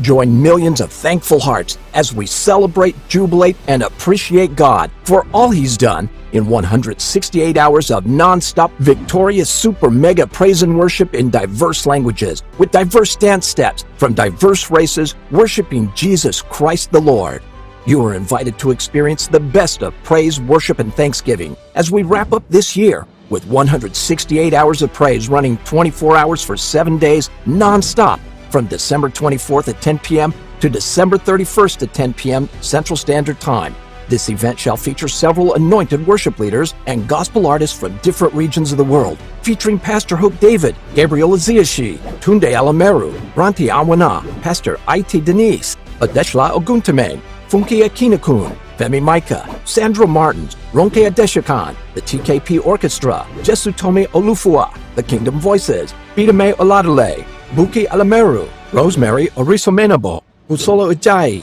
Join millions of thankful hearts as we celebrate, jubilate, and appreciate God for all He's done in 168 hours of non-stop victorious super mega praise and worship in diverse languages with diverse dance steps from diverse races worshiping Jesus Christ the Lord. You are invited to experience the best of praise, worship, and thanksgiving as we wrap up this year with 168 hours of praise running 24 hours for 7 days non-stop from December 24th at 10 p.m. to December 31st at 10 p.m. Central Standard Time. This event shall feature several anointed worship leaders and gospel artists from different regions of the world, featuring Pastor Hope David, Gabriel Aziashi, Tunde Alameru, Ranti Awana, Pastor Iti Denise, Adeshla Oguntame, Funke Akinakun, Femi Micah, Sandra Martins, Ronke Adeshakan, the TKP Orchestra, Jesutome Olufua, the Kingdom Voices, Bidame Oladale, Buki Alameru, Rosemary Orisomenabo, Usolo Ujai,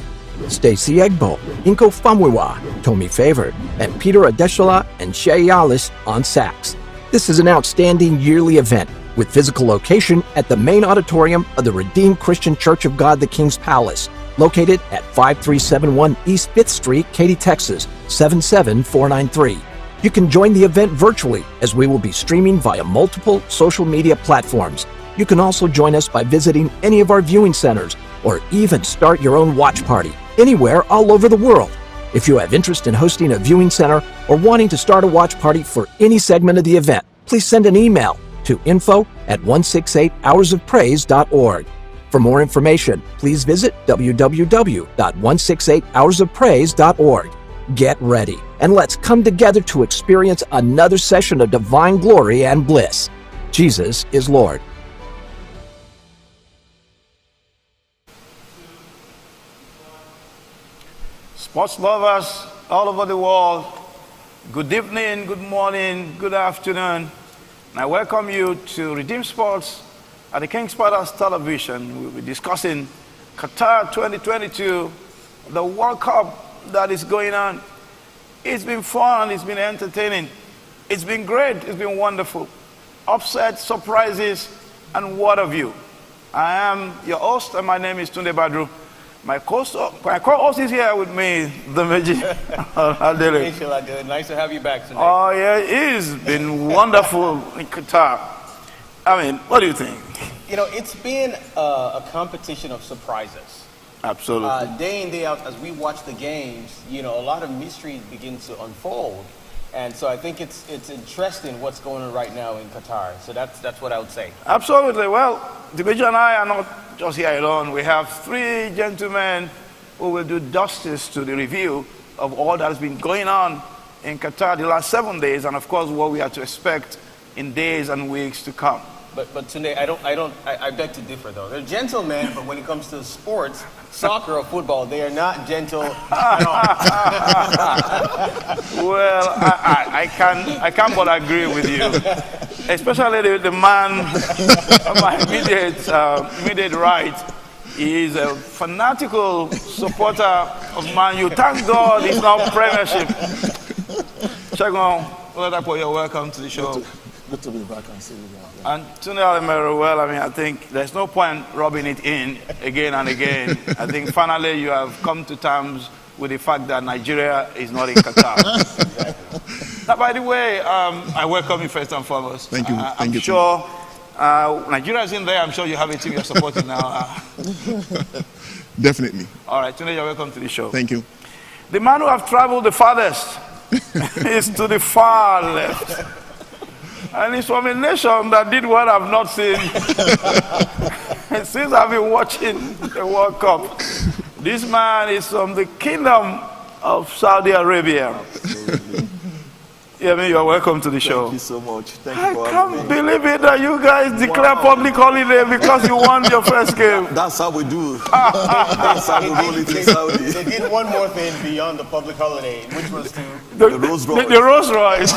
Stacey Egbo, Inko Famwiwa, Tommy Favored, and Peter Adeshola and Shay Yalis on sax. This is an outstanding yearly event with physical location at the main auditorium of the Redeemed Christian Church of God the King's Palace, located at 5371 East 5th Street, Katy, Texas, 77493. You can join the event virtually as we will be streaming via multiple social media platforms. You can also join us by visiting any of our viewing centers or even start your own watch party anywhere all over the world. If you have interest in hosting a viewing center or wanting to start a watch party for any segment of the event, please send an email to info@168hoursofpraise.org. For more information, please visit www.168hoursofpraise.org. Get ready, and let's come together to experience another session of divine glory and bliss. Jesus is Lord. Sports lovers all over the world, good evening, good morning, good afternoon. And I welcome you to Redeem Sports at the King's Palace Television. We'll be discussing Qatar 2022, the World Cup that is going on. It's been fun, it's been entertaining, it's been great, it's been wonderful. Upsets, surprises, and what have you. I am your host, and my name is Tunde Badru. My co-host is here with me, the Meji. Nice to have you back today. Oh, yeah, it's been wonderful in Qatar. I mean, what do you think? You know, it's been a competition of surprises. Absolutely. Day in, day out, as we watch the games, you know, a lot of mystery begins to unfold. And so I think it's interesting what's going on right now in Qatar. So that's what I would say. Absolutely. Well, the Meji and I are not just here alone. We have three gentlemen who will do justice to the review of all that has been going on in Qatar the last 7 days, and of course what we are to expect in days and weeks to come. But today I beg to differ though. They're gentlemen, but when it comes to sports, soccer or football, they are not gentle at all. Well, I can't but agree with you. Especially the man on my immediate right. He is a fanatical supporter of Man U. Thank God he's not Premiership. Shagun, you're welcome to the show. Good to be back and see you again. And Tunde Alamero, well, I mean, I think there's no point rubbing it in again and again. I think finally you have come to terms with the fact that Nigeria is not in Qatar. Exactly. Now, by the way, I welcome you first and foremost. Thank you. I'm sure Nigeria is in there. I'm sure you have a team you're supporting now. Definitely. All right, Tunde, you're welcome to the show. Thank you. The man who have traveled the farthest is to the far left. And it's from a nation that did what I've not seen since I've been watching the World Cup. This man is from the Kingdom of Saudi Arabia. Absolutely. Yeah, I mean, you're welcome to the show. Thank you so much. Thank I you for can't having me. believe it that you guys declare public holiday because you won your first game. That's how we do. That's how we roll it in Saudi. They did one more thing beyond the public holiday, which was to... The Rolls Royce. The Rolls Royce.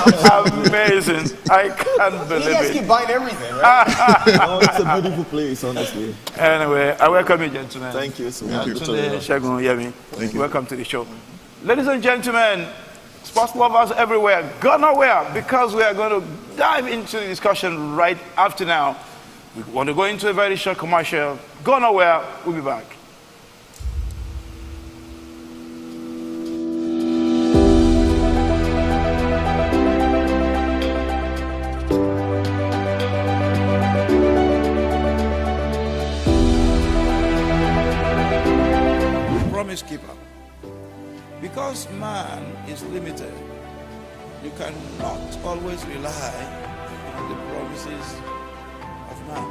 Amazing. I can't believe You guys it. keep buying everything, right? Oh, it's a beautiful place, honestly. Anyway, I welcome you, gentlemen. Thank you so much. Tunde, Shagun, Yemi. Thank you. Welcome to the show. Ladies and gentlemen, sports lovers everywhere, go nowhere because we are going to dive into the discussion right after now. We want to go into a very short commercial. Go nowhere. We'll be back. promise keeper. Because man is limited, you cannot always rely on the promises of man.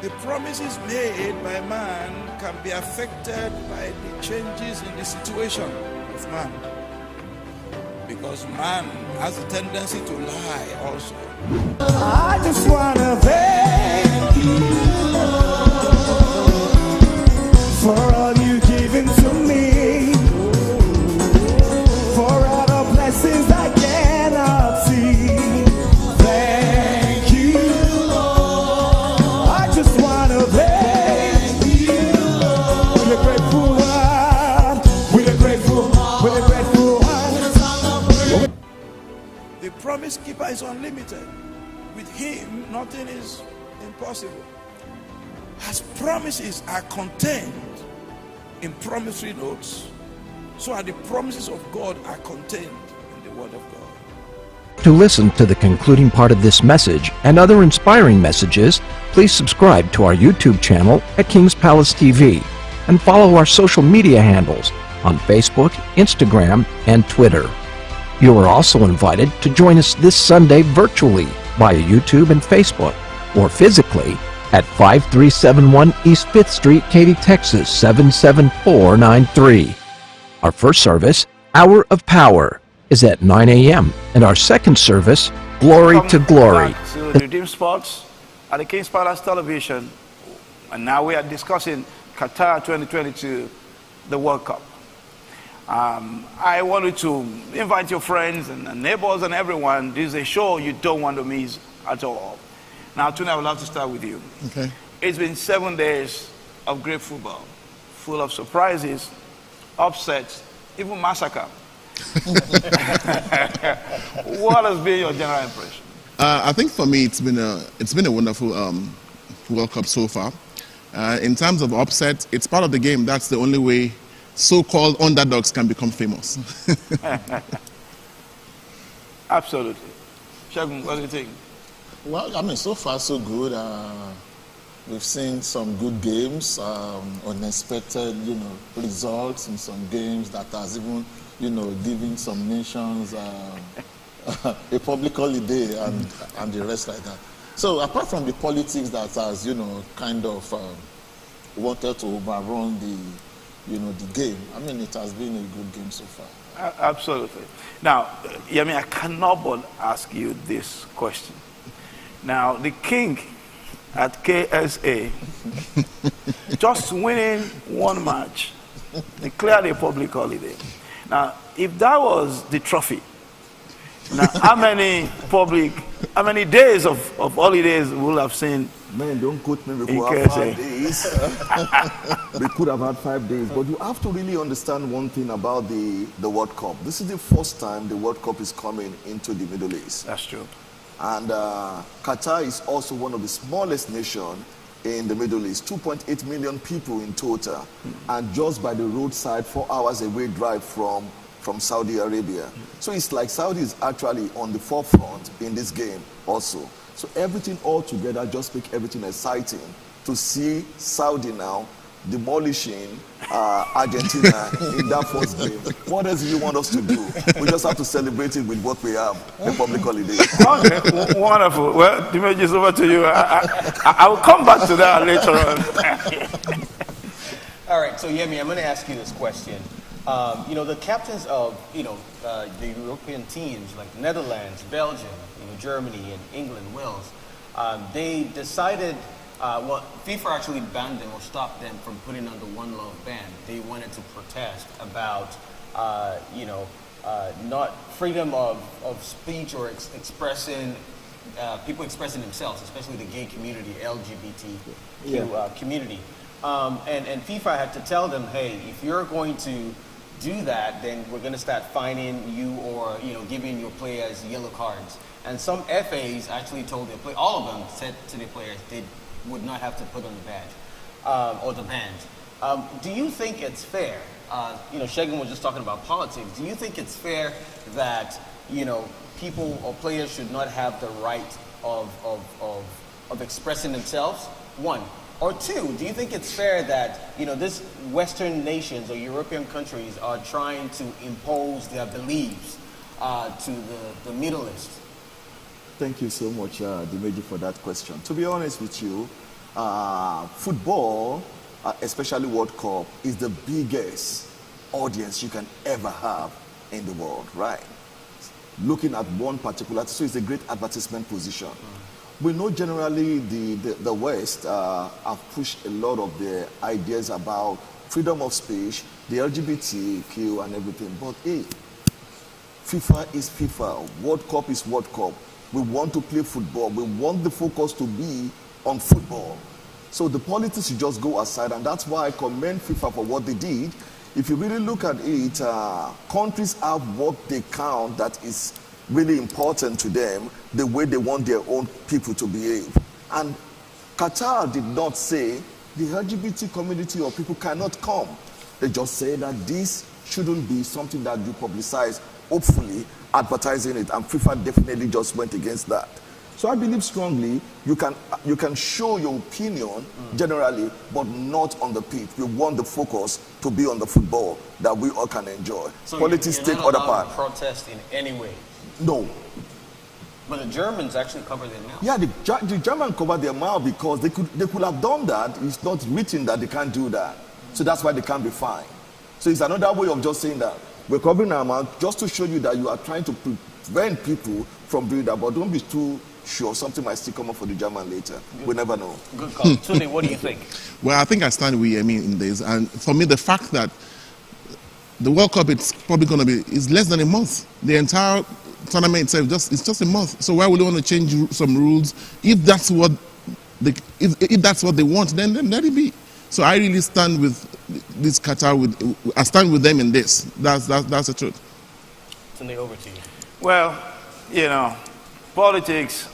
The promises made by man can be affected by the changes in the situation of man. Because man has a tendency to lie also. I just wanna thank you for all you've given to me, for all the blessings I cannot see. Thank you, Lord. I just wanna thank you, Lord. With a grateful heart, with a grateful heart. The promise keeper is unlimited. With him, nothing is impossible. As promises are contained in promissory notes, so are the promises of God are contained in the Word of God. To listen to the concluding part of this message and other inspiring messages, please subscribe to our YouTube channel at King's Palace TV and follow our social media handles on Facebook, Instagram, and Twitter. You are also invited to join us this Sunday virtually via YouTube and Facebook, or physically at 5371 East 5th Street, Katy, Texas 77493. Our first service, Hour of Power, is at 9 a.m. and our second service, Glory to Glory. Back to Redeem Sports at the King's Palace Television, and now we are discussing Qatar 2022, the World Cup. I wanted to invite your friends and neighbors and everyone. This is a show you don't want to miss at all. Now, tonight I would love to start with you. Okay. It's been 7 days of great football, full of surprises, upsets, even massacre. What has been your general impression? I think for me it's been a wonderful World Cup so far. In terms of upset, it's part of the game. That's the only way so-called underdogs can become famous. Absolutely. Shagun, what do you think? Well, I mean, so far so good. We've seen some good games, unexpected, results in some games that has even, given some nations a public holiday and the rest like that. So apart from the politics that has, kind of wanted to overrun the game, I mean, it has been a good game so far. Absolutely. Now, I cannot but ask you this question. Now, the king at KSA, just winning one match, declared a public holiday. Now, if that was the trophy, now how many days of holidays we'll have seen? Man, don't quote me. We could have 5 days. We could have had 5 days. But you have to really understand one thing about the World Cup. This is the first time the World Cup is coming into the Middle East. That's true. And Qatar is also one of the smallest nations in the Middle East. 2.8 million people in total. And just by the roadside, 4 hours away drive from Saudi Arabia. So it's like Saudi is actually on the forefront in this game also. So everything all together just make everything exciting to see Saudi now demolishing Argentina in that first game. What else do you want us to do? We just have to celebrate it with what we have, the public holiday. Okay, wonderful. Well, the image is over to you. I will come back to that later on. All right, so Yemi, I'm going to ask you this question. The captains of, the European teams like Netherlands, Belgium, Germany, and England, Wales, they decided, FIFA actually banned them or stopped them from putting on the One Love ban. They wanted to protest about, not freedom of speech or expressing, people expressing themselves, especially the gay community, LGBTQ community. And FIFA had to tell them, hey, if you're going to do that, then we're going to start fining you or giving your players yellow cards. And some FAs actually told their players, all of them said to their players they would not have to put on the badge or the band. Do you think it's fair? Shagun was just talking about politics. Do you think it's fair that people or players should not have the right of expressing themselves? One. Or two, do you think it's fair that, this Western nations or European countries are trying to impose their beliefs to the Middle East? Thank you so much, Dimeji, for that question. To be honest with you, football, especially World Cup, is the biggest audience you can ever have in the world, right? Looking at one particular, so it's a great advertisement position. We know generally the West have pushed a lot of their ideas about freedom of speech, the LGBTQ and everything, but hey, FIFA is FIFA, World Cup is World Cup. We want to play football. We want the focus to be on football. So the politics should just go aside, and that's why I commend FIFA for what they did. If you really look at it, countries have what they count that is really important to them, the way they want their own people to behave. And Qatar did not say the LGBT community or people cannot come. They just say that this shouldn't be something that you publicize, hopefully advertising it, and FIFA definitely just went against that. So I believe strongly you can show your opinion generally, but not on the pitch. We want the focus to be on the football that we all can enjoy. So politics you're take not other allowed part. to protest in any way? No. But the Germans actually cover their mouth. Yeah, the Germans cover their mouth because they could have done that. It's not written that they can't do that. So that's why they can't be fined. So it's another way of just saying that we're covering our mouth just to show you that you are trying to prevent people from doing that. But don't be too sure. Something might still come up for the German later. We never know. Good call. Tunde, what do you think? Well, I think I stand with Yemi in this. And for me, the fact that the World Cup, it's probably going to be, is less than a month. The entire tournament itself, it's just a month. So why would they want to change some rules? If that's what if that's what they want, then let it be. So I really stand with this Qatar. I stand with them in this. That's the truth. Tunde, over to you. Well, politics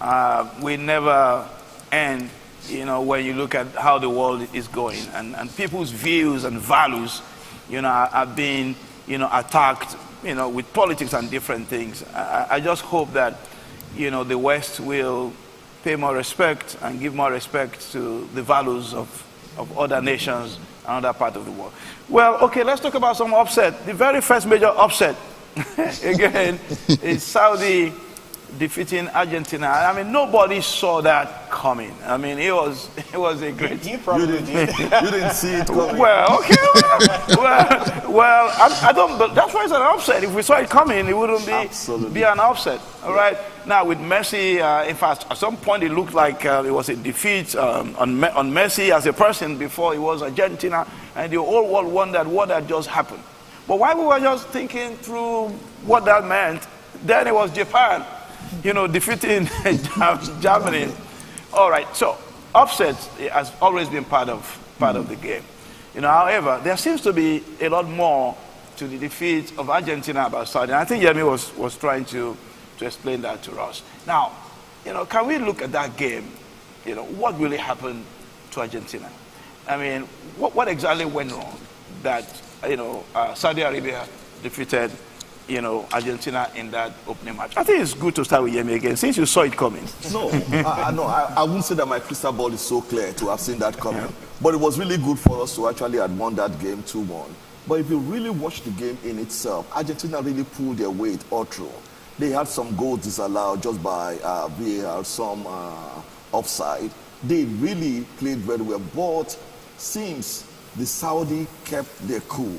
will never end, when you look at how the world is going. And people's views and values, are being, attacked, with politics and different things. I just hope that, the West will pay more respect and give more respect to the values of other nations and other parts of the world. Well, okay, let's talk about some upset. The very first major upset, again, is Saudi defeating Argentina. I mean, nobody saw that coming. I mean, it was a great. You probably did. You didn't see it coming. Well, okay. Well, I don't. But that's why it's an upset. If we saw it coming, it wouldn't be an upset. All right. Now with Messi, in fact, at some point it looked like it was a defeat on Messi as a person before it was Argentina, and the whole world wondered what had just happened. But while we were just thinking through what that meant, then it was Japan, defeating Germany. All right, so upset has always been part of the game. However, there seems to be a lot more to the defeat of Argentina about Saudi. And I think Yemi was trying to explain that to us. Now, can we look at that game? What really happened to Argentina? I mean, what exactly went wrong that Saudi Arabia defeated Argentina in that opening match? I think it's good to start with Yemi again, since you saw it coming. No, I wouldn't say that my crystal ball is so clear to have seen that coming. Yeah. But it was really good for us to actually have won that game 2-1. But if you really watch the game in itself, Argentina really pulled their weight all through. They had some goals disallowed just by VAR, some offside. They really played very well, but seems the Saudi kept their cool.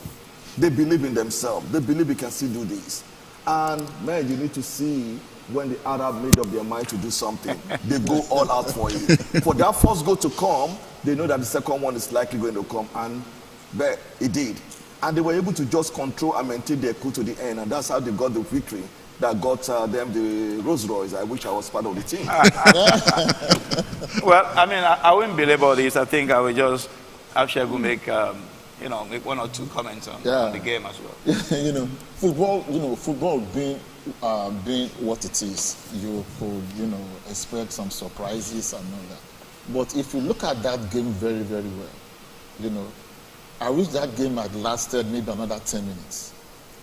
They believe in themselves. They believe we can still do this. And man, you need to see when the Arab made up their mind to do something, they go all out for it. For that first goal to come, they know that the second one is likely going to come, and it did. And they were able to just control and maintain their cool to the end, and that's how they got the victory that got them the Rolls Royce. I wish I was part of the team. Well, I mean, I wouldn't belabor this. I think I will just have Shegu make make one or two comments on the game as well. Football being what it is, you could, expect some surprises and all that. But if you look at that game very, very well, I wish that game had lasted maybe another 10 minutes.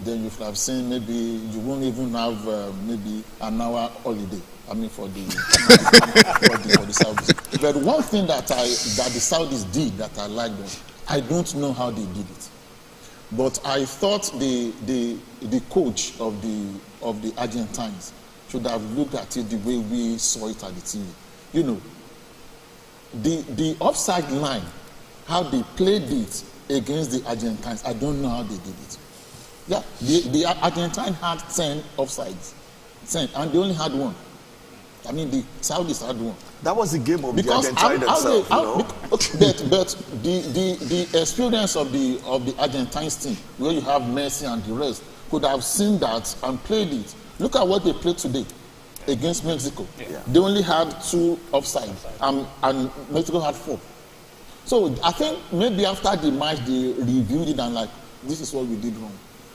Then you would have seen maybe you won't even have maybe an hour holiday. I mean, for the for the Saudis. But one thing that the Saudis did that I liked was, I don't know how they did it, but I thought the coach of the Argentines should have looked at it the way we saw it at the TV. You know, the offside line, how they played it against the Argentines, I don't know how they did it. Yeah, the Argentine had 10 offsides, 10, and they only had one. I mean, the Saudis had one. That was the game of Because the Argentine themselves, but the experience of the Argentine team, where you have Messi and the rest, could have seen that and played it. Look at what they played today against Mexico. Yeah. They only had 2 offsides, and Mexico had 4. So I think maybe after the match they reviewed it and like, this is what we did wrong.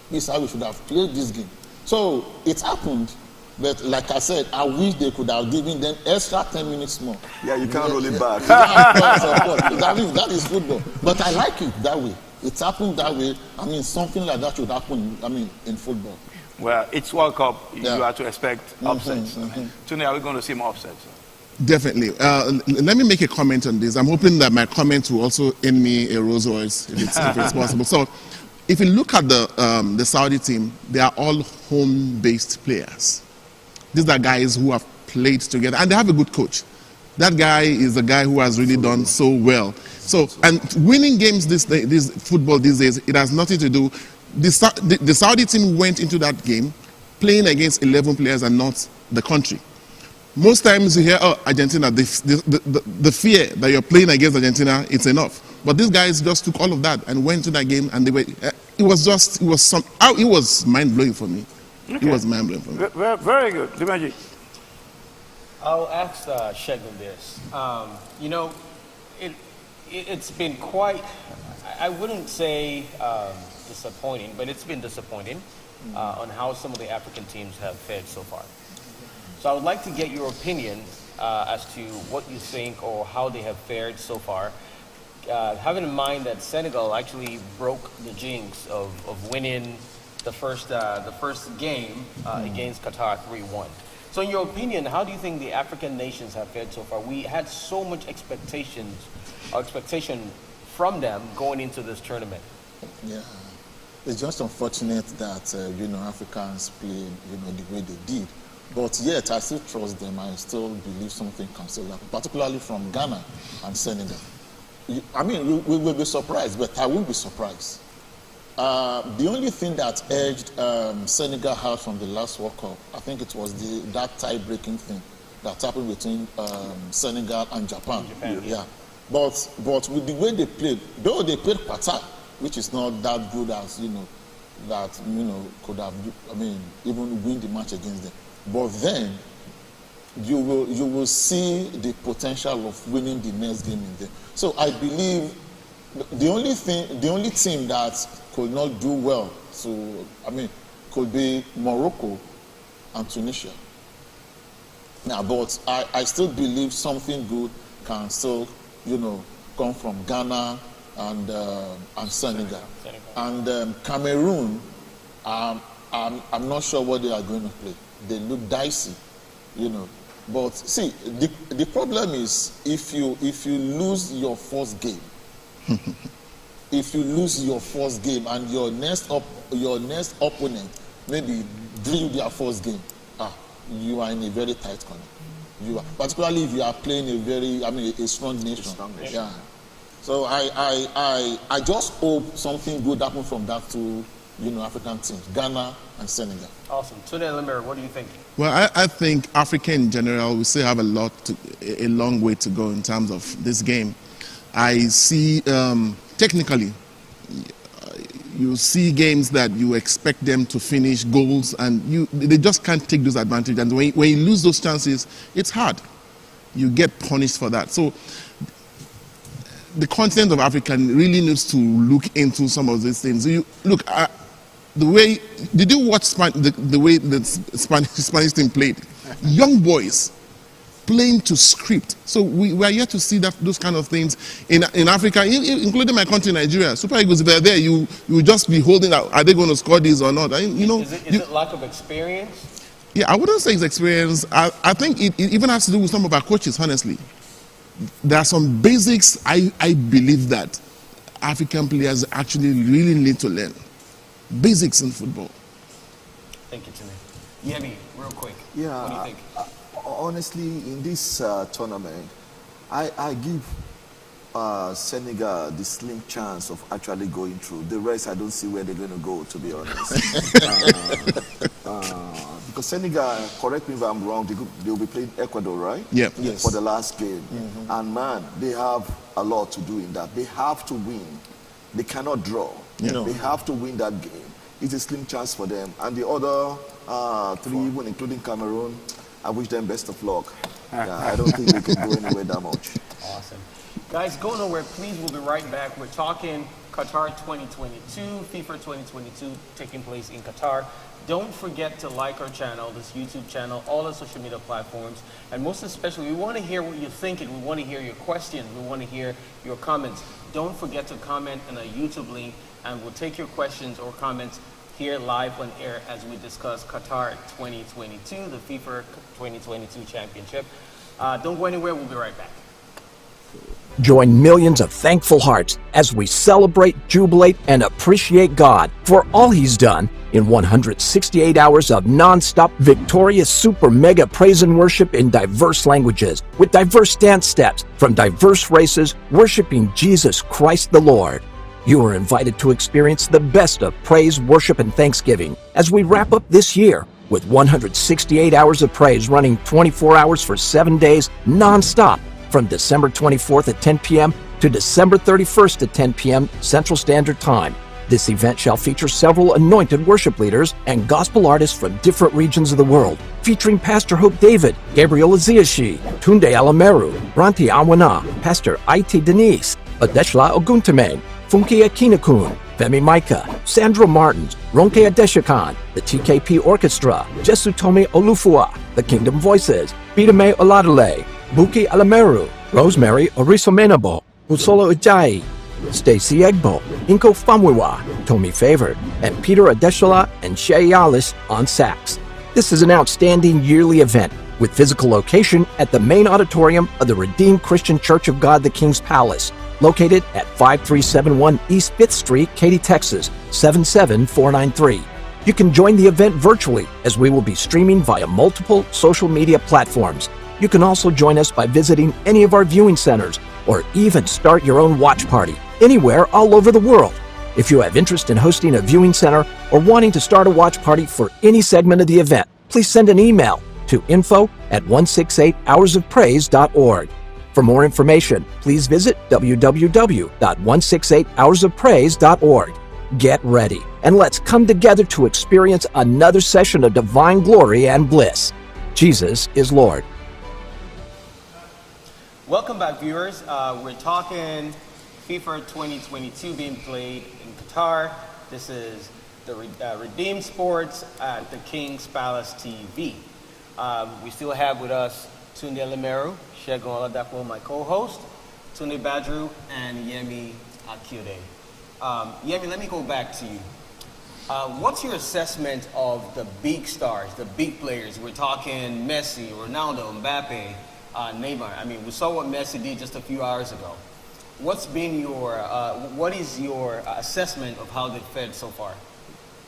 This is how we should have played this game. So it happened. But like I said, I wish they could have given them extra 10 minutes more. Yeah, you can't roll it back. Of course. That is football. But I like it that way. It happened that way. I mean, something like that should happen, in football. Well, it's World Cup. You have to expect upsets. Tony, are we going to see more upsets? Definitely. Let me make a comment on this. I'm hoping that my comment will also earn me a Rolls Royce if it's possible. So, if you look at the Saudi team, they are all home-based players. These are guys who have played together, and they have a good coach. That guy is a guy who has really done so well. So, and winning games this football these days, it has nothing to do. The Saudi team went into that game playing against 11 players and not the country. Most times you hear, oh, Argentina, the fear that you're playing against Argentina, it's enough. But these guys just took all of that and went to that game, and it was mind-blowing for me. Okay. It was mind-blowing for me. Very good. Dimaji. I'll ask Shegun this. It's been quite, I wouldn't say disappointing, but it's been disappointing on how some of the African teams have fared so far. So I would like to get your opinion as to what you think or how they have fared so far. Having in mind that Senegal actually broke the jinx of winning the first game against Qatar 3-1. So in your opinion, how do you think the African nations have fared so far? We had so much expectation from them going into this tournament. Yeah, it's just unfortunate that Africans played the way they did. But yet, I still trust them. I still believe something can still happen, particularly from Ghana and Senegal. We will be surprised, but I won't be surprised. The only thing that edged Senegal out from the last World Cup, I think it was that tie-breaking thing that happened between Senegal and Japan. Yeah. But with the way they played, though they played Qatar, which is not that good as could have even win the match against them. But then you will see the potential of winning the next game in there. So I believe the only team that could not do well could be Morocco and Tunisia. Now, but I still believe something good can still come from Ghana and Senegal. And Cameroon, I'm not sure what they are going to play. They look dicey, But see, the problem is if you lose your first game, and your next opponent maybe drew their first game, you are in a very tight corner. You are, particularly if you are playing a strong nation. Yeah. So I just hope something good happens from that two African teams, Ghana and Senegal. Awesome. Tunde Lemire, what do you think? Well, I think Africa in general, we still have a long way to go in terms of this game. I see, technically, you see games that you expect them to finish goals, and they just can't take those advantages. And when you lose those chances, it's hard. You get punished for that. So the continent of Africa really needs to look into some of these things. Did you watch the way the Spanish team played? Young boys playing to script. So we are yet to see those kind of things in Africa, including my country, Nigeria. Super Eagles, if they're there, you will just be holding out. Are they going to score this or not? Is it lack of experience? Yeah, I wouldn't say it's experience. I think it even has to do with some of our coaches, honestly. There are some basics I believe that African players actually really need to learn. Basics in football. Thank you, Timmy. Yemi, real quick. Yeah, What do you think? honestly, in this tournament, I give Senegal the slim chance of actually going through. The rest, I don't see where they're going to go, to be honest. Because Senegal, correct me if I'm wrong, they'll be playing Ecuador, right? Yeah. Yes. For the last game. And man, they have a lot to do in that. They have to win. They cannot draw. Yeah. They have to win that game. It's a slim chance for them. And the other three, even including Cameroon, I wish them best of luck. Yeah, I don't think they can go anywhere that much. Awesome. Guys, go nowhere, please. We'll be right back. We're talking Qatar 2022, FIFA 2022 taking place in Qatar. Don't forget to like our channel, this YouTube channel, all the social media platforms. And most especially, we want to hear what you're thinking. We want to hear your questions. We want to hear your comments. Don't forget to comment on a YouTube link, and we'll take your questions or comments here live on air as we discuss Qatar 2022, the FIFA 2022 Championship. Don't go anywhere. We'll be right back. Join millions of thankful hearts as we celebrate, jubilate, and appreciate God for all He's done in 168 hours of non-stop victorious super mega praise and worship in diverse languages with diverse dance steps from diverse races worshiping Jesus Christ the Lord. You are invited to experience the best of praise, worship, and thanksgiving as we wrap up this year with 168 hours of praise running 24 hours for 7 days non-stop from December 24th at 10 p.m. to December 31st at 10 p.m. Central Standard Time. This event shall feature several anointed worship leaders and gospel artists from different regions of the world, featuring Pastor Hope David, Gabriel Aziashi, Tunde Alameru, Branti Awana, Pastor Iti Denise, Adeshla Oguntame, Funke Akinakun, Femi Micah, Sandra Martins, Ronke Adeshakan, the TKP Orchestra, Jesutome Olufua, the Kingdom Voices, Bidame Oladale, Buki Alameru, Rosemary Orisomenabo, Usolo Ujai, Stacey Egbo, Inko Famwiwa, Tommy Favored, and Peter Adeshola and Shay Yalis on sax. This is an outstanding yearly event with physical location at the main auditorium of the Redeemed Christian Church of God the King's Palace, located at 5371 East 5th Street, Katy, Texas, 77493. You can join the event virtually as we will be streaming via multiple social media platforms. You can also join us by visiting any of our viewing centers or even start your own watch party anywhere all over the world. If you have interest in hosting a viewing center or wanting to start a watch party for any segment of the event, please send an email to info@168hoursofpraise.org. For more information, please visit www.168hoursofpraise.org. Get ready, and let's come together to experience another session of divine glory and bliss. Jesus is Lord. Welcome back, viewers. We're talking FIFA 2022 being played in Qatar. This is the Redeemed Sports at the King's Palace TV. We still have with us Tunde Lemeru, Shegun Oladapo, my co-host, Tunde Badru, and Yemi Akiode. Yemi, let me go back to you. What's your assessment of the big stars, the big players? We're talking Messi, Ronaldo, Mbappe, Neymar. I mean, we saw what Messi did just a few hours ago. What is your assessment of how they've fared so far?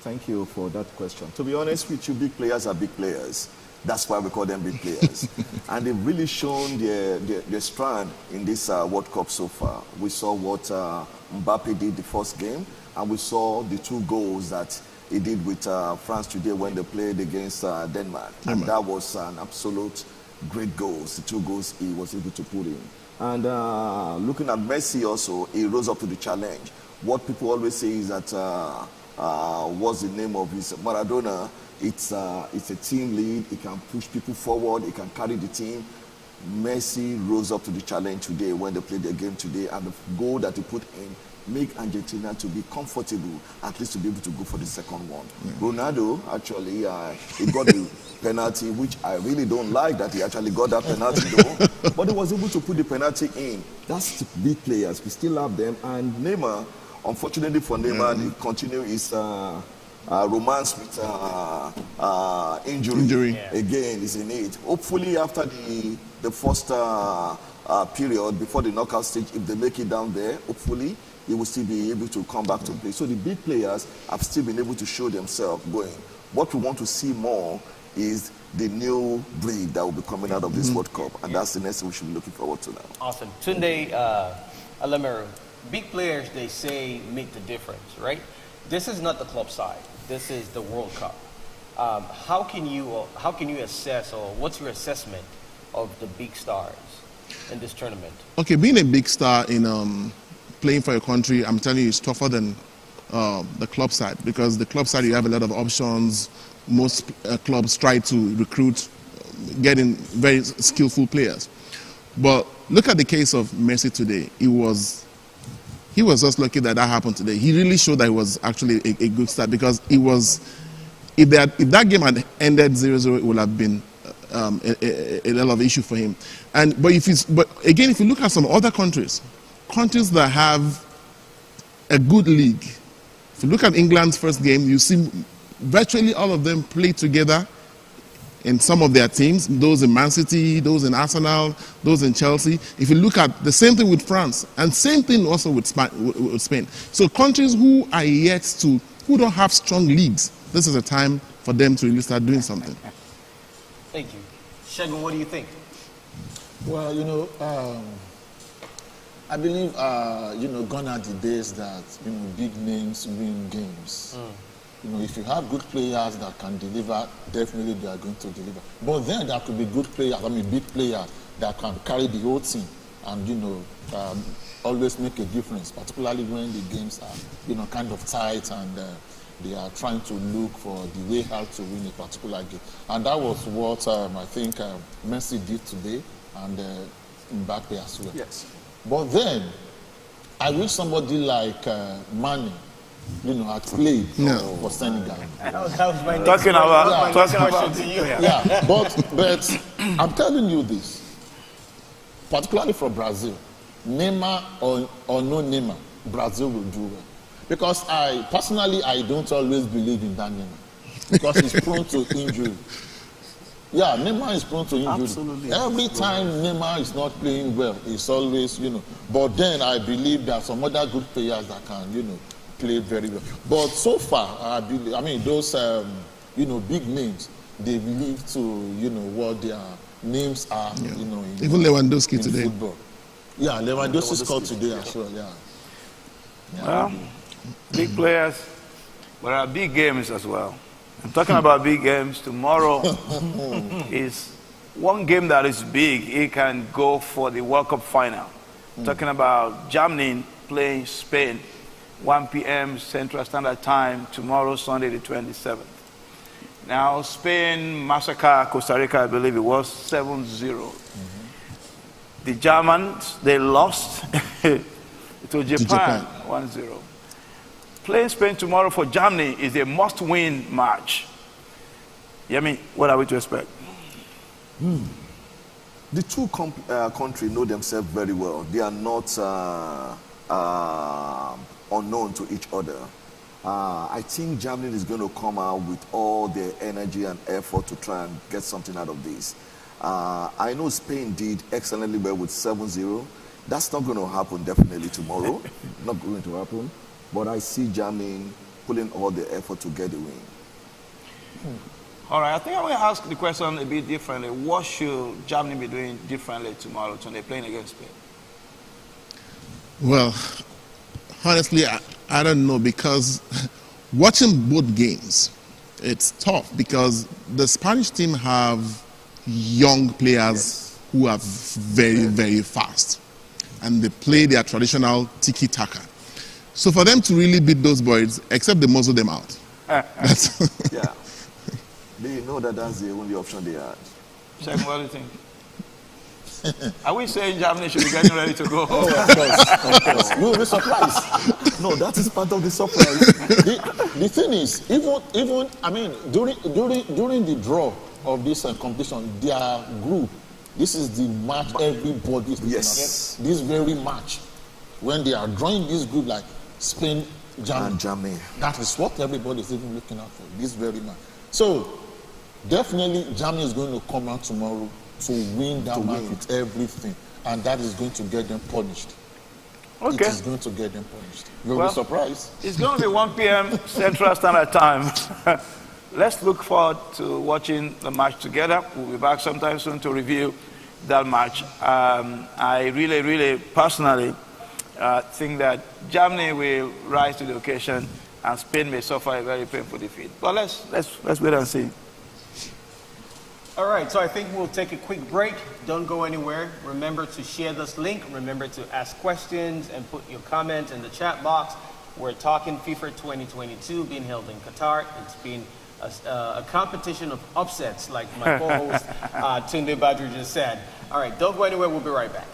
Thank you for that question. To be honest with you, big players are big players. That's why we call them big players. And they've really shown their strength in this World Cup so far. We saw what Mbappe did the first game, and we saw the 2 goals that he did with France today when they played against Denmark. And that was an absolute great goals, the 2 goals he was able to put in. And looking at Messi also, he rose up to the challenge. What people always say is that, what's the name of his Maradona? It's a team lead. He can push people forward. He can carry the team. Messi rose up to the challenge today when they played their game today, and the goal that he put in make Argentina to be comfortable, at least to be able to go for the second one. Ronaldo, actually, he got the penalty, which I really don't like that he actually got that penalty though, but he was able to put the penalty in. That's the big players. We still have them. And Neymar, unfortunately for Neymar, he continued his romance with injury. Yeah. Again, is in it. Hopefully, after the first period, before the knockout stage, if they make it down there, hopefully, he will still be able to come back to play. So the big players have still been able to show themselves going. What we want to see more is the new breed that will be coming out of this World Cup, and that's the next thing we should be looking forward to now. Awesome. Tunde Alameru, big players, they say, make the difference, right? This is not the club side. This is the World Cup. How can you assess, or what's your assessment of the big stars in this tournament? Okay, being a big star in playing for your country, I'm telling you, it's tougher than the club side, because the club side, you have a lot of options. Most clubs try to recruit, getting very skillful players. But look at the case of Messi today. He was just lucky that happened today. He really showed that he was actually a good start, because it was, if that game had ended 0-0, it would have been a lot of issue for him. But again, if you look at some other countries that have a good league, if you look at England's first game, you see virtually all of them play together in some of their teams, those in Man City, those in Arsenal, those in Chelsea. If you look at the same thing with France, and same thing also with Spain. So countries who don't have strong leagues, this is a time for them to really start doing something. Thank you. Shegun, what do you think? Well, I believe, gone are the days that, big names win games. If you have good players that can deliver, definitely they are going to deliver. But then there could be good players, big players that can carry the whole team and, always make a difference, particularly when the games are, kind of tight and they are trying to look for the way how to win a particular game. And that was what I think Messi did today, and Mbappe as well. Yes. But then, I wish somebody like Mane, had played for Senegal. That was my next Talking about question to you. Yeah, but I'm telling you this, particularly for Brazil, Neymar or no Neymar, Brazil will do well. Because I don't always believe in that Neymar, because he's prone to injury. Yeah, Neymar is prone to injury. Absolutely. Every time Neymar is not playing well, it's always, But then I believe there are some other good players that can, play very well. But so far, I believe, those, big names, they believe to, what their names are, Even Lewandowski today. Football. Yeah, Lewandowski scored today as well, yeah. Well, big players, but there are big games as well. I'm talking about big games. Tomorrow is one game that is big. It can go for the World Cup final. Talking about Germany playing Spain, 1 p.m. Central Standard Time, tomorrow, Sunday the 27th. Now, Spain massacred Costa Rica, I believe it was 7-0. The Germans, they lost to Japan 1-0. Playing Spain tomorrow for Germany is a must-win match. Yemi, what are we to expect? The two countries know themselves very well. They are not unknown to each other. I think Germany is going to come out with all their energy and effort to try and get something out of this. I know Spain did excellently well with 7-0. That's not going to happen definitely tomorrow. Not going to happen. But I see Germany pulling all the effort to get the win. All right, I think I'm going to ask the question a bit differently. What should Germany be doing differently tomorrow when they're playing against Spain? Well, honestly, I don't know, because watching both games, it's tough, because the Spanish team have young players who are very, very fast, and they play their traditional tiki-taka. So for them to really beat those boys, except they muzzle them out. Yeah. They know that that's the only option they had. Shegun, what do you think? Are we saying Germany should be getting ready to go? Oh, of course. You will be surprised. No, that is part of the surprise. The thing is, even during the draw of this competition, their group, this is the match everybody is looking at. This very match, when they are drawing this group, like Spain Germany. That is what everybody is even looking out for, this very man. So, definitely, Germany is going to come out tomorrow to win that match with everything. And that is going to get them punished. Okay. It is going to get them punished. You'll be surprised. It's going to be 1 p.m. Central Standard Time. Let's look forward to watching the match together. We'll be back sometime soon to review that match. I really, personally think that Germany will rise to the occasion and Spain may suffer a very painful defeat. But let's wait and see. All right, so I think we'll take a quick break. Don't go anywhere. Remember to share this link. Remember to ask questions and put your comments in the chat box. We're talking FIFA 2022 being held in Qatar. It's been a competition of upsets, like my co-host Tunde Badru just said. All right, don't go anywhere. We'll be right back.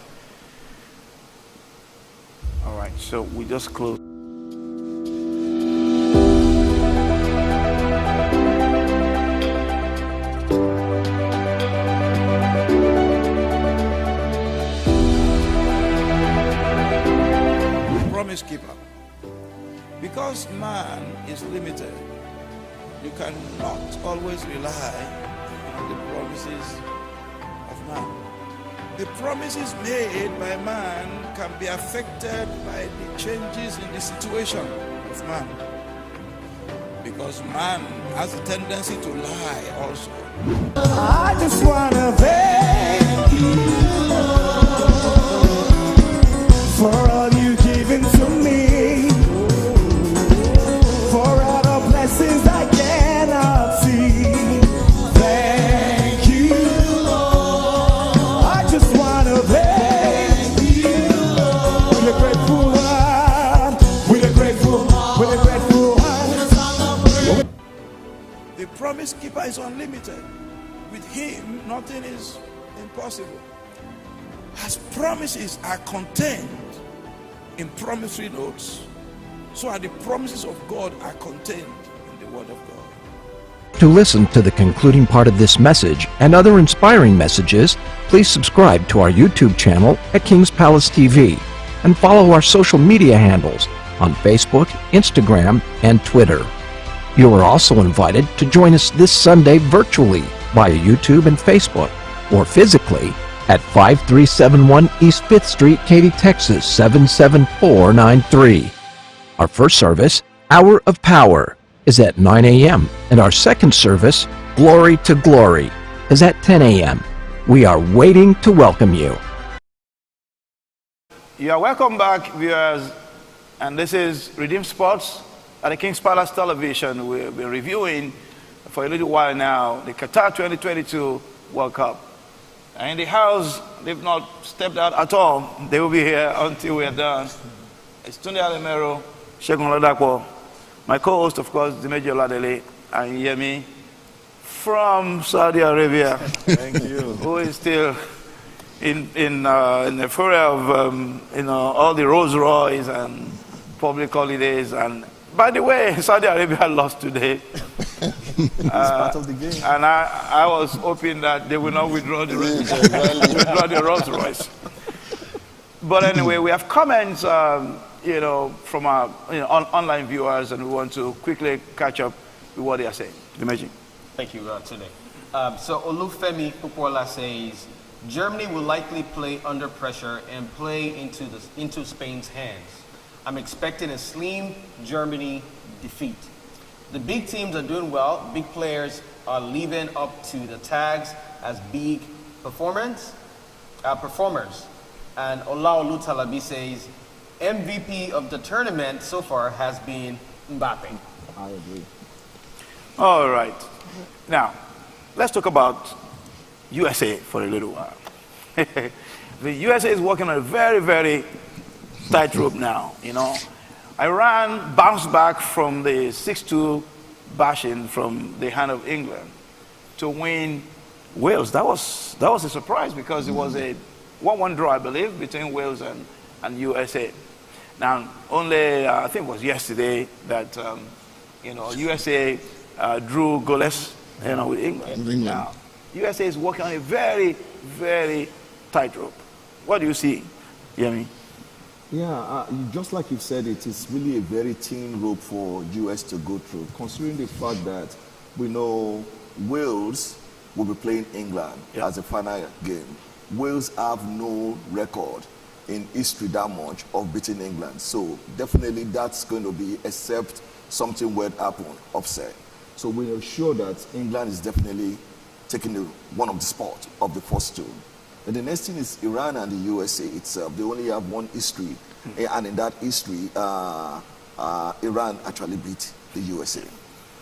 All right, so we just closed. Promise keeper. Because man is limited, you cannot always rely on the promises of man. The promises made by man can be affected by the changes in the situation of man. Because man has a tendency to lie also. I just wanna thank you for all you've given to me, for all the blessings I cannot see. Thank you, Lord. I just wanna thank you, Lord. With a grateful heart, with a grateful heart. The promise keeper is unlimited. With him, nothing is impossible. As promises are contained in promissory notes, so are the promises of God are contained in the Word of God. To listen to the concluding part of this message and other inspiring messages, please subscribe to our YouTube channel at King's Palace TV and follow our social media handles on Facebook, Instagram, and Twitter. You are also invited to join us this Sunday virtually via YouTube and Facebook, or physically at 5371 East 5th Street, Katy, Texas 77493. Our first service, Hour of Power, is at 9 a.m. and our second service, Glory to Glory, is at 10 a.m. We are waiting to welcome you. You are welcome back, viewers, and this is Redeem Sports at the King's Palace Television. We'll be reviewing for a little while now the Qatar 2022 World Cup. And in the house, they've not stepped out at all. They will be here until we are done. It's Tunde Alemero, Shegun Ladapo, my co-host, of course, Dimeji Oladele, and Yemi from Saudi Arabia. Thank you. Who is still in the fury of all the Rolls Royce and public holidays. And by the way, Saudi Arabia lost today. It's part of the game. And I was hoping that they will not withdraw the Rolls Royce. But anyway, we have comments, from our online viewers, and we want to quickly catch up with what they are saying. Dimeji. Thank you, today. So Olufemi Pupola says, Germany will likely play under pressure and play into Spain's hands. I'm expecting a slim Germany defeat. The big teams are doing well. Big players are living up to the tags as big performers. And Olaolu Talabi says, MVP of the tournament so far has been Mbappe. I agree. All right. Now, let's talk about USA for a little while. The USA is working on a very, very tightrope now, Iran bounced back from the 6-2 bashing from the hand of England to win Wales. That was a surprise because it was a 1-1 draw, I believe, between Wales and USA. Now, only I think it was yesterday that USA drew goalless, with England. Now, USA is working on a very, very tightrope. What do you see, Yemi? Yeah, just like you've said, it is really a very thin rope for US to go through, considering the fact that we know Wales will be playing England as a final game. Wales have no record in history that much of beating England. So definitely that's going to be, except something would happen, upset. So we are sure that England is definitely taking one of the spots of the first two. And the next thing is Iran and the USA itself. They only have one history. And in that history, Iran actually beat the USA.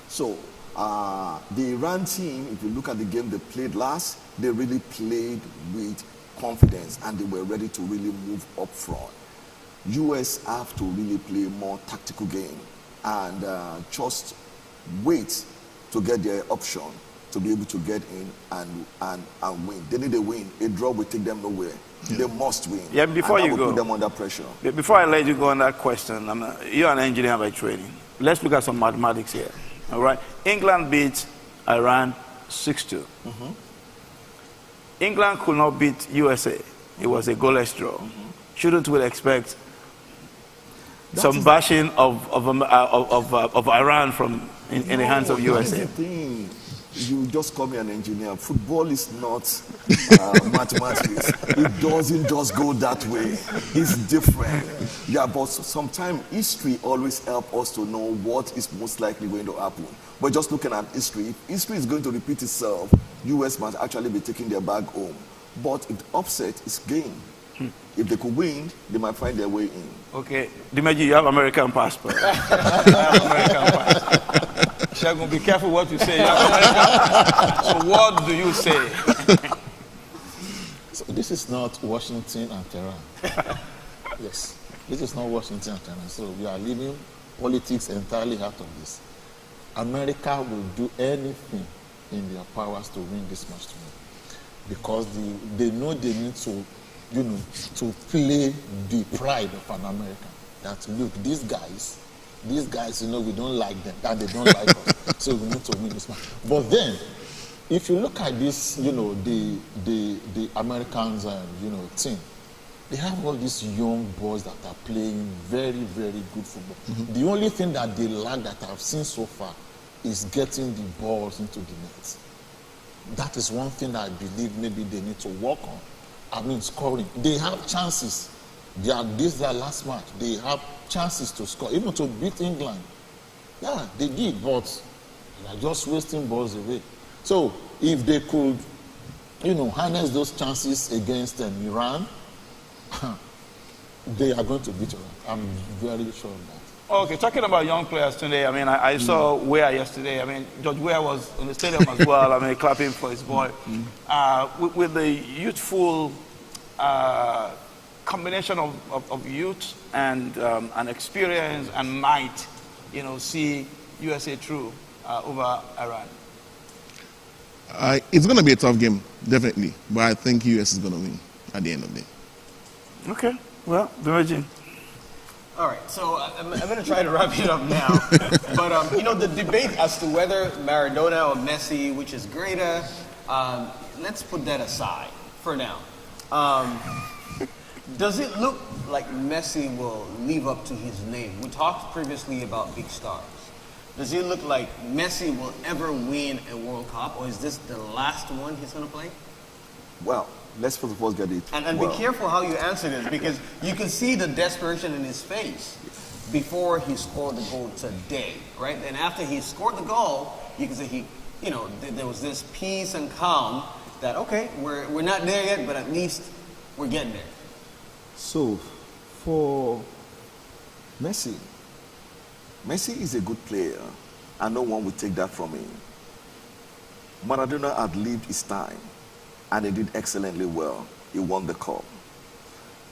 So the Iran team, if you look at the game they played last, they really played with confidence and they were ready to really move up front. US have to really play more tactical game and just wait to get their option to be able to get in and win. They need a win. A draw will take them nowhere. They must win. Yeah, before you go, put them under pressure. Before I let you go on that question, you're an engineer by training. Let's look at some mathematics here. All right. England beat Iran 6-2. England could not beat USA. It was a goalless draw. Shouldn't we expect some bashing of Iran from in the hands of USA? That's the thing. You just call me an engineer. Football is not mathematics. It doesn't just go that way. It's different. Yeah, but sometimes history always helps us to know what is most likely going to happen. But just looking at history, if history is going to repeat itself, US must actually be taking their bag home. But if the upset is game, if they could win, they might find their way in. Okay. Dimeji, you have American passport. American passport. Shagun, be careful what you say. So what do you say? So this is not Washington and Tehran. Yes, this is not Washington and Tehran. So we are leaving politics entirely out of this. America will do anything in their powers to win this match tomorrow, because they know they need to, to play the pride of an American. That look, these guys, we don't like them, and they don't like us. So we need to win this match. But then, if you look at this, the Americans and team, they have all these young boys that are playing very, very good football. The only thing that they lack that I've seen so far is getting the balls into the net. That is one thing that I believe maybe they need to work on. I mean, scoring. They have chances. This is their last match. They have chances to score, even to beat England. Yeah, they did, but they are just wasting balls away. So if they could, harness those chances against Iran, they are going to beat Iran. I'm very sure of that. Okay, talking about young players today, I mean, I saw Weah yesterday. I mean, George Weah was in the stadium as well. I mean, clapping for his boy. With the youthful combination of youth and experience and might, see USA through over Iran. It's going to be a tough game, definitely. But I think US is going to win at the end of the day. Okay, well, Virgin. All right, so I'm going to try to wrap it up now. But, the debate as to whether Maradona or Messi, which is greater, let's put that aside for now. Does it look like Messi will live up to his name? We talked previously about big stars. Does it look like Messi will ever win a World Cup, or is this the last one he's going to play? Well, let's first of all get it. And be careful how you answer this, because you can see the desperation in his face before he scored the goal today, right? And after he scored the goal, you can say there was this peace and calm that, okay, we're not there yet, but at least we're getting there. So, for Messi is a good player, and no one will take that from him. Maradona had lived his time, and he did excellently well. He won the cup.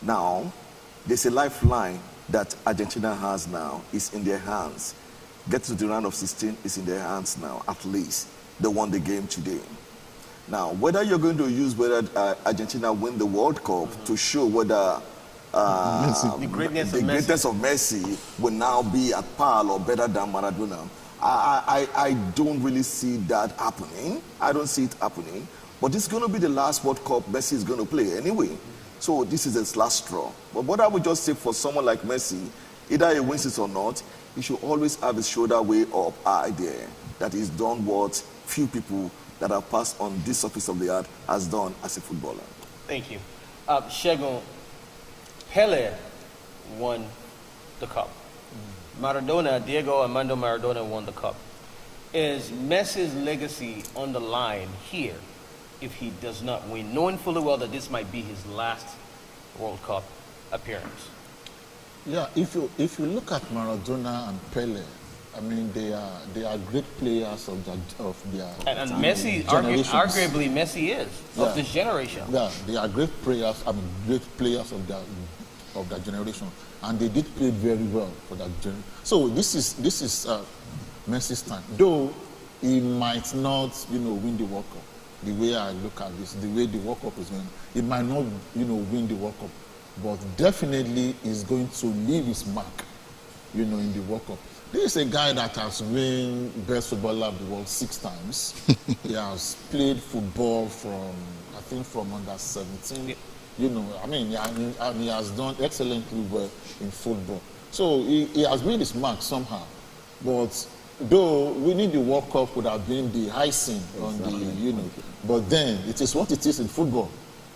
Now, there's a lifeline that Argentina has now. It's in their hands. Get to the round of 16 is in their hands now, at least. They won the game today. Now, whether you're going to use whether Argentina win the World Cup to show whether the greatness of Messi will now be at par or better than Maradona, I don't really see that happening. I don't see it happening. But this is going to be the last World Cup Messi is going to play anyway. So this is his last straw. But what I would just say for someone like Messi, either he wins it or not, he should always have his shoulder way up high there. That he's done what few people that have passed on this surface of the earth has done as a footballer. Thank you. Shegun, Pele won the cup. Maradona, Diego Armando Maradona won the cup. Is Messi's legacy on the line here if he does not win, knowing fully well that this might be his last World Cup appearance? Yeah, if you look at Maradona and Pele, I mean they are great players of their and Messi, generations. arguably Messi is of this generation. Yeah, they are great players. I mean, great players of their generation, and they did play very well for that generation. So this is Messi's time. Though he might not, win the World Cup. The way I look at this, the way the World Cup is going, he might not, win the World Cup, but definitely is going to leave his mark, in the World Cup. This is a guy that has won best footballer of the world 6 times. He has played football from under 17. And he has done excellently well in football. So he has made his mark somehow. But though winning the World Cup would have been the icing on the, but then it is what it is in football.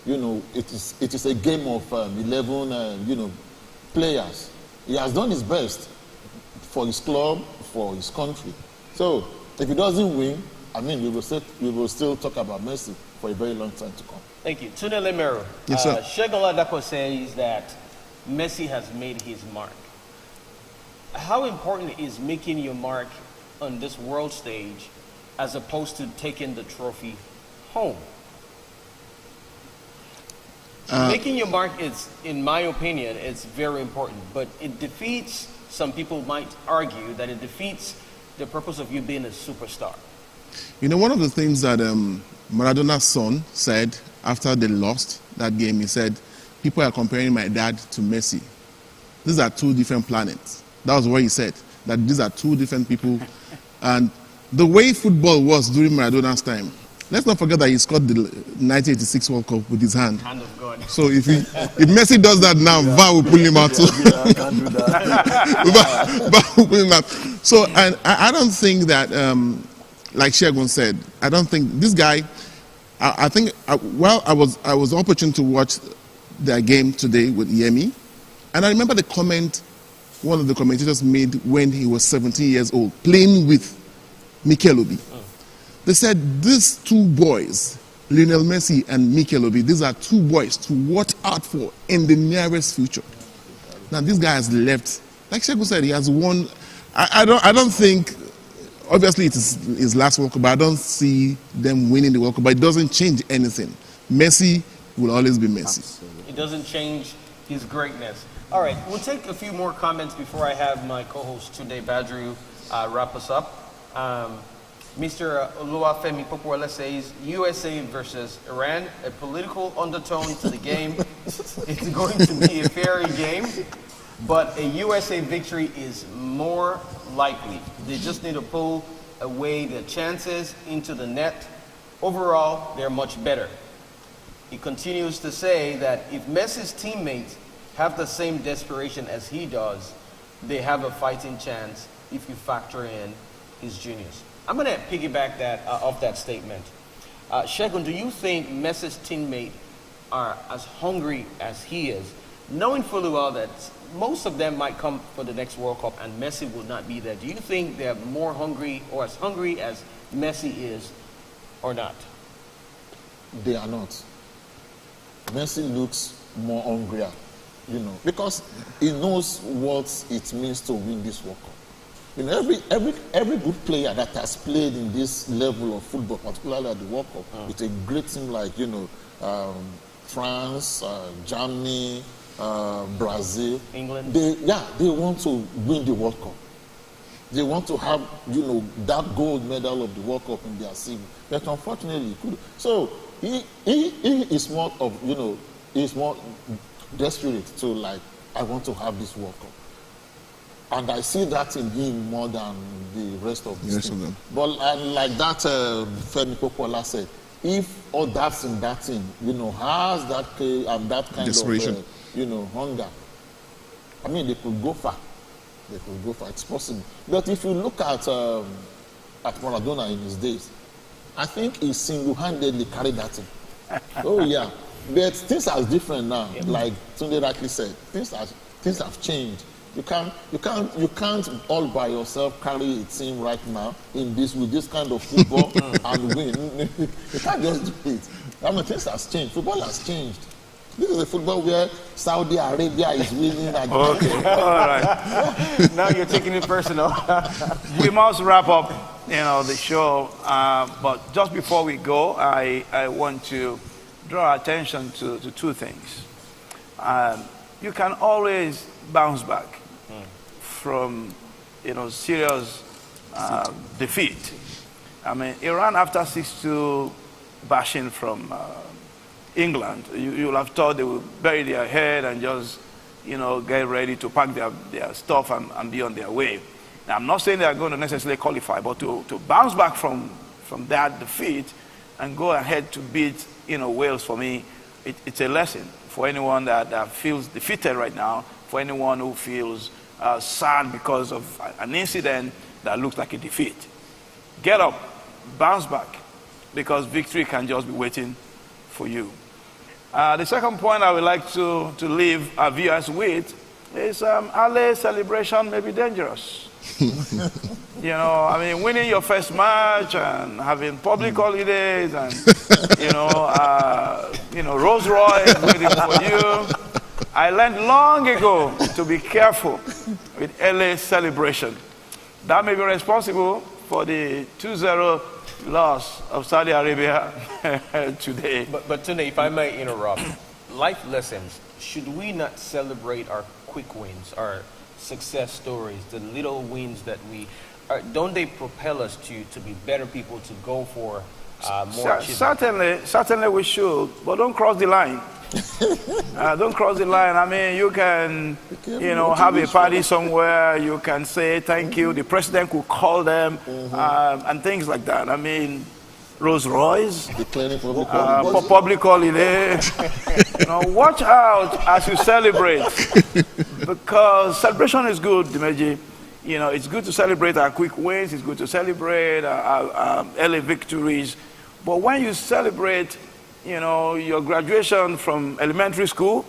It is a game of 11, players. He has done his best for his club, for his country. So if he doesn't win, we will still talk about Messi for a very long time to come. Thank you. Tune Lemero. Yes, sir. Shegun Ladako says that Messi has made his mark. How important is making your mark on this world stage as opposed to taking the trophy home? Making your mark is, in my opinion, it's very important, but it defeats, some people might argue that it defeats the purpose of you being a superstar. One of the things that Maradona's son said after they lost that game, he said, people are comparing my dad to Messi. These are 2 different planets. That was what he said, that these are 2 different people. And the way football was during Maradona's time, let's not forget that he scored the 1986 World Cup with his hand. Hand of God. So if Messi does that now, VAR will pull him out. So I can't do that. VAR will pull him out. So and I don't think that, like Shegun said, I don't think this guy. I think I was opportune to watch their game today with Yemi, and I remember the comment one of the commentators made when he was 17 years old, playing with Mikel Obi. They said these 2 boys, Lionel Messi and Mikel Obi, these are 2 boys to watch out for in the nearest future. Now this guy has left. Like Shegun said, he has won. I don't think. Obviously, it is his last World Cup, but I don't see them winning the World Cup. But it doesn't change anything. Messi will always be Messi. Absolutely. It doesn't change his greatness. All right, we'll take a few more comments before I have my co-host Tunde Badru wrap us up. Mr. Oluwafemi Popola says, USA versus Iran, a political undertone to the game. It's going to be a fairy game, but a USA victory is more likely. They just need to pull away their chances into the net. Overall, they're much better. He continues to say that if Messi's teammates have the same desperation as he does, they have a fighting chance if you factor in his juniors. I'm going to piggyback that off that statement. Shegun, do you think Messi's teammates are as hungry as he is, knowing fully well that most of them might come for the next World Cup and Messi will not be there? Do you think they're more hungry or as hungry as Messi is or not? They are not. Messi looks more hungrier, because he knows what it means to win this World Cup. Every good player that has played in this level of football, particularly at the World Cup, with a great team like France, Germany, Brazil, England. They want to win the World Cup. They want to have that gold medal of the World Cup in their CV. But unfortunately, he couldn't. So he is more of he's more desperate to I want to have this World Cup. And I see that in him more than the rest of the team. But like that Femi Popola said, if others in that team, has that that kind Desperation. of, hunger, I mean, they could go far. They could go far. It's possible. But if you look at Maradona in his days, I think he single-handedly carried that team. Oh yeah, but things are different now. Yeah. Like Tunde rightly said, things have changed. You can't all by yourself carry a team right now with this kind of football and win. You can't just do it. I mean, things has changed. Football has changed. This is a football where Saudi Arabia is winning. Okay, all right. Now you're taking it personal. We must wrap up, the show. But just before we go, I want to draw attention to two things. You can always bounce back from, serious defeat. I mean, Iran after 6-2 bashing from England, you'll have thought they would bury their head and just, get ready to pack their stuff and be on their way. Now, I'm not saying they are going to necessarily qualify, but to bounce back from that defeat and go ahead to beat, Wales, for me, it's a lesson for anyone that feels defeated right now, for anyone who feels sad because of an incident that looks like a defeat. Get up, bounce back, because victory can just be waiting for you. The second point I would like to leave our viewers with is early celebration may be dangerous. Winning your first match and having public holidays and, Rolls Royce waiting for you. I learned long ago to be careful with early celebration. That may be responsible for the 2-0 loss of Saudi Arabia today. But Tunde, if I may interrupt, life lessons, should we not celebrate our quick wins, our success stories, the little wins that don't they propel us to be better people, to go for more achievement? Certainly we should, but don't cross the line. Don't cross the line. I mean, you can, have a party somewhere. You can say thank you. The president could call them and things like that. I mean, Rolls Royce, public holiday. Watch out as you celebrate, because celebration is good, Dimeji. It's good to celebrate our quick wins. It's good to celebrate our early victories. But when you celebrate, your graduation from elementary school,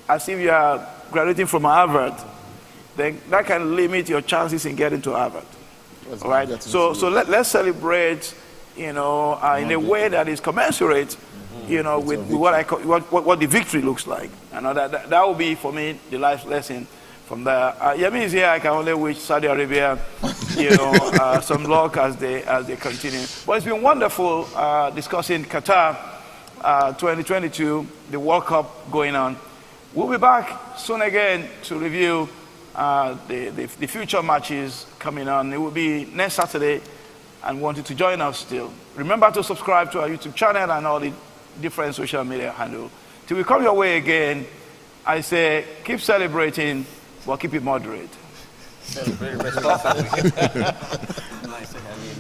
as if you are graduating from Harvard, then that can limit your chances in getting to Harvard. All right? So let's celebrate, in a way that is commensurate, with what the victory looks like. That will be, for me, the life lesson from there. Yemi is here. I can only wish Saudi Arabia, some luck as they continue. But it's been wonderful discussing Qatar 2022, the World Cup going on. We'll be back soon again to review the future matches coming on. It will be next Saturday, and want you to join us still. Remember to subscribe to our YouTube channel and all the different social media handles. Till we come your way again, I say keep celebrating, but keep it moderate. Very responsibly. Nice to have you.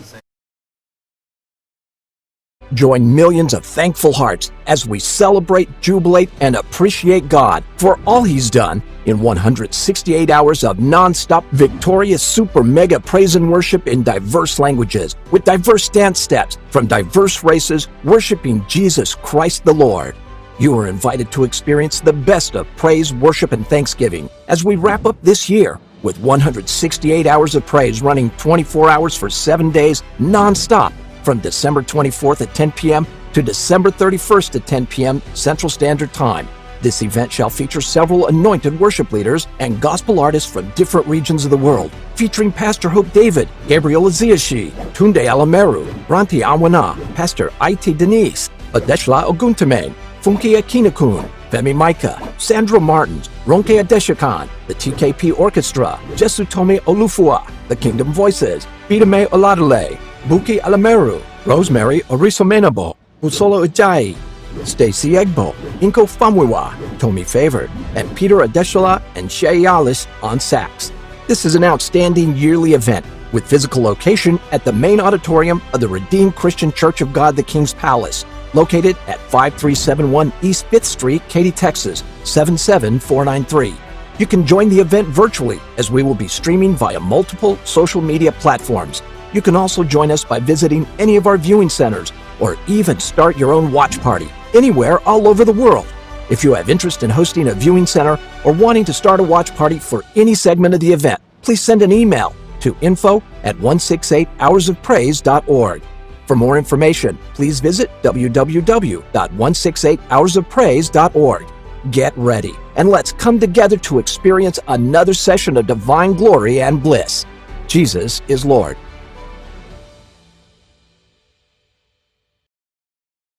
Join millions of thankful hearts as we celebrate, jubilate, and appreciate God for all He's done in 168 hours of non-stop victorious super mega praise and worship in diverse languages with diverse dance steps from diverse races worshiping Jesus Christ the Lord. You are invited to experience the best of praise, worship, and thanksgiving as we wrap up this year with 168 hours of praise running 24 hours for 7 days non-stop from December 24th at 10 p.m. to December 31st at 10 p.m. Central Standard Time. This event shall feature several anointed worship leaders and gospel artists from different regions of the world, featuring Pastor Hope David, Gabriel Aziashi, Tunde Alameru, Ranti Awana, Pastor Ite Denise, Adeshla Oguntame, Funke Akinakun, Femi Micah, Sandra Martins, Ronke Adeshakan, the TKP Orchestra, Jesutome Olufua, the Kingdom Voices, Bidame Oladale, Buki Alameru, Rosemary Orisomenabo, Usolo Ujai, Stacy Egbo, Inko Famwiwa, Tommy Favored, and Peter Adeshola and Shay Yalis on sax. This is an outstanding yearly event with physical location at the main auditorium of the Redeemed Christian Church of God the King's Palace, located at 5371 East 5th Street, Katy, Texas, 77493. You can join the event virtually as we will be streaming via multiple social media platforms. You can also join us by visiting any of our viewing centers or even start your own watch party anywhere all over the world. If you have interest in hosting a viewing center or wanting to start a watch party for any segment of the event, please send an email to info@168hoursofpraise.org. For more information, please visit www.168hoursofpraise.org. Get ready, and let's come together to experience another session of divine glory and bliss. Jesus is Lord.